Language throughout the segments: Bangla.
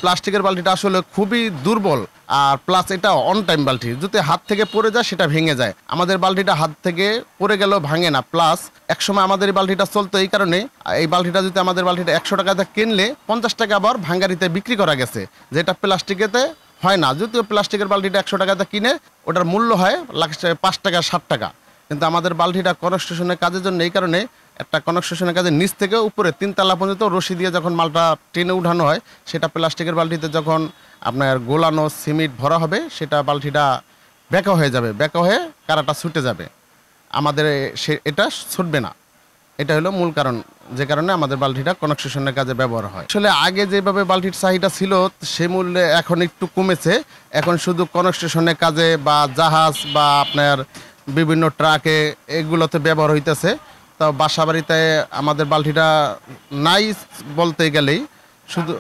প্লাস্টিকের বালতিটা আসলে খুবই দুর্বল, আর প্লাস এটা অন টাইম বালতি, যদি হাত থেকে পড়ে যায় সেটা ভেঙে যায়। আমাদের বালতিটা হাত থেকে পড়ে গেলেও ভাঙে না। প্লাস একসময় আমাদের এই বালতিটা চলতো এই কারণে, এই বালতিটা যদি আমাদের বালতিটা 100 টাকাতে কিনলে 50 টাকা আবার ভাঙ্গারিতে বিক্রি করা গেছে, যেটা প্লাস্টিকেতে হয় না। যদিও প্লাস্টিকের বালতিটা 100 টাকাতে কিনে ওটার মূল্য হয় লাগছে 5 টাকা 60 টাকা, কিন্তু আমাদের বালতিটা কনস্ট্রাকশনের কাজের জন্য এই কারণে একটা কনস্ট্রাকশনের কাজে নিচ থেকে উপরে 3 তলা পর্যন্ত রশি দিয়ে যখন মালটা টেনে উঠানো হয়, সেটা প্লাস্টিকের বালতিতে যখন আপনার গোলানো সিমেন্ট ভরা হবে সেটা বালতিটা বেঁকা হয়ে যাবে, বেঁকা হয়ে কারাটা ছুটে যাবে, আমাদের এটা ছুটবে না। এটা হলো মূল কারণ, যে কারণে আমাদের বালতিটা কনস্ট্রাকশনের কাজে ব্যবহার হয়। আসলে আগে যেভাবে বালতির চাহিদা ছিল সে মূল্যে এখন একটু কমেছে। এখন শুধু কনস্ট্রাকশনের কাজে বা জাহাজ বা আপনার বিভিন্ন ট্রাকে এগুলোতে ব্যবহার হইতেছে। তো বাসা বাড়িতে আমাদের বালতিটা নাই বলতে গেলেই, শুধু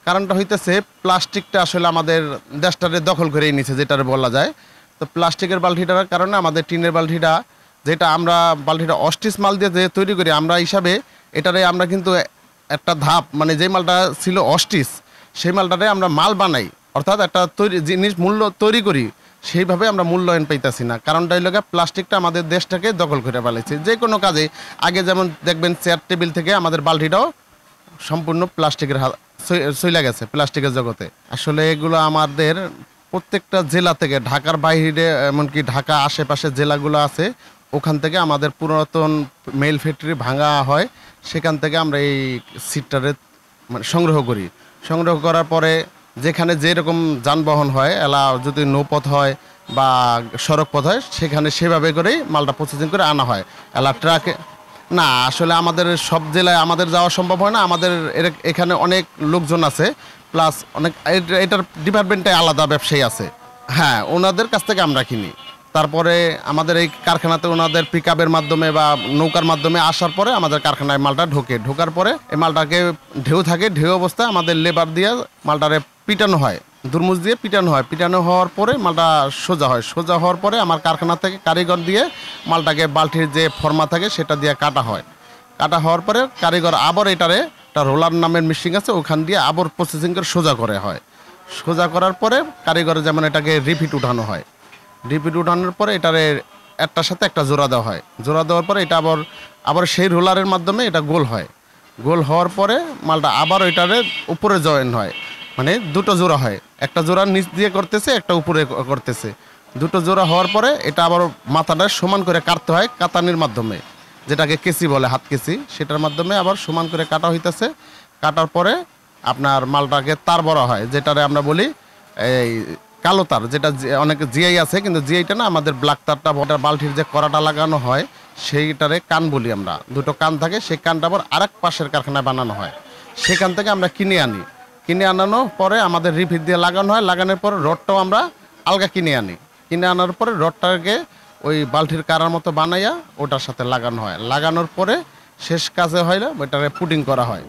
কারণটা হইতেছে প্লাস্টিকটা আসলে আমাদের দেশটারে দখল করেই নিছে যেটারে বলা যায়। তো প্লাস্টিকের বালতিটার কারণে আমাদের টিনের বালতিটা, যেটা আমরা বালতিটা অস্টিস মাল দিয়ে যে তৈরি করি আমরা হিসাবে, এটারে আমরা কিন্তু একটা ধাপ, মানে যে মালটা ছিল অস্টিস সেই মালটারে আমরা মাল বানাই, অর্থাৎ একটা তৈরি জিনিস মূল্য তৈরি করি, সেইভাবে আমরা মূল্যায়ন পাইতেছি না। কারণটা হইল প্লাস্টিকটা আমাদের দেশটাকে দখল করে ফেলেছে। যে কোনো কাজে আগে যেমন দেখবেন চেয়ার টেবিল থেকে আমাদের বালতিটাও সম্পূর্ণ প্লাস্টিকের চলে গেছে, প্লাস্টিকের জগতে। আসলে এগুলো আমাদের প্রত্যেকটা জেলা থেকে, ঢাকার বাইরে এমনকি ঢাকা আশেপাশে জেলাগুলো আছে, ওখান থেকে আমাদের পুরাতন মেল ফ্যাক্টরি ভাঙা হয়, সেখান থেকে আমরা এই সিটটারে মানে সংগ্রহ করি। সংগ্রহ করার পরে যেখানে যেরকম যানবাহন হয়, এলা যদি নৌপথ হয় বা সড়ক পথ হয়, সেখানে সেভাবে করেই মালটা প্রসেসিং করে আনা হয়। এলা ট্রাকে না, আসলে আমাদের সব জেলায় আমাদের যাওয়া সম্ভব হয় না। আমাদের এখানে অনেক লোকজন আছে, প্লাস অনেক এটার ডিপার্টমেন্টে আলাদা ব্যবসায়ী আছে। হ্যাঁ, ওনাদের কাছ থেকে আমরা কিনি। তারপরে আমাদের এই কারখানাতে ওনাদের পিকআপের মাধ্যমে বা নৌকার মাধ্যমে আসার পরে আমাদের কারখানায় মালটা ঢোকার পরে এই মালটাকে ঢেউ থাকে, ঢেউ অবস্থায় আমাদের লেবার দিয়ে মালটারে পিটানো হয়, দুরমুজ দিয়ে পিটানো হয়। পিটানো হওয়ার পরে মালটা সোজা হয়। সোজা হওয়ার পরে আমার কারখানা থেকে কারিগর দিয়ে মালটাকে বালতির যে ফর্মা থাকে সেটা দিয়ে কাটা হয়। কাটা হওয়ার পরে কারিগর আবার এটারে একটা রোলার নামের মেশিন আছে, ওখান দিয়ে আবার প্রসেসিং করে সোজা করে হয়। সোজা করার পরে কারিগর যেমন এটাকে রিপিট উঠানো হয়। রিপিট উঠানোর পরে এটারে একটার সাথে একটা জোড়া দেওয়া হয়। জোড়া দেওয়ার পরে এটা আবার সেই রোলারের মাধ্যমে এটা গোল হয়। গোল হওয়ার পরে মালটা আবার ওইটারে উপরে জয়েন হয়, মানে দুটো জোড়া হয়। একটা জোড়া নিচ দিয়ে করতেছে, একটা উপরে করতেছে। দুটো জোড়া হওয়ার পরে এটা আবার মাথাটা সমান করে কাটতে হয় কাতানির মাধ্যমে, যেটাকে কেসি বলে, হাত কেসি, সেটার মাধ্যমে আবার সমান করে কাটা হইতেছে। কাটার পরে আপনার মালটাকে তার বড়া হয়, যেটারে আমরা বলি এই কালো তার, যেটা অনেক জিআই আছে, কিন্তু জিআইটা না, আমাদের ব্ল্যাক তারটা বালতির যে কড়াটা লাগানো হয় সেইটারে কান বলি আমরা। দুটো কান থাকে, সেই কানটা আবার আরেক পাশের কারখানায় বানানো হয়, সেখান থেকে আমরা কিনে আনি। কিনে আনানোর পরে আমাদের রিপিট দিয়ে লাগানো হয়। লাগানোর পরে রডটাও আমরা আলগা কিনে আনি। কিনে আনার পরে রডটাকে ওই বালতির কারার মতো বানাইয়া ওটার সাথে লাগানো হয়। লাগানোর পরে শেষ কাজে হয় না, ওইটারে পুডিং করা হয়।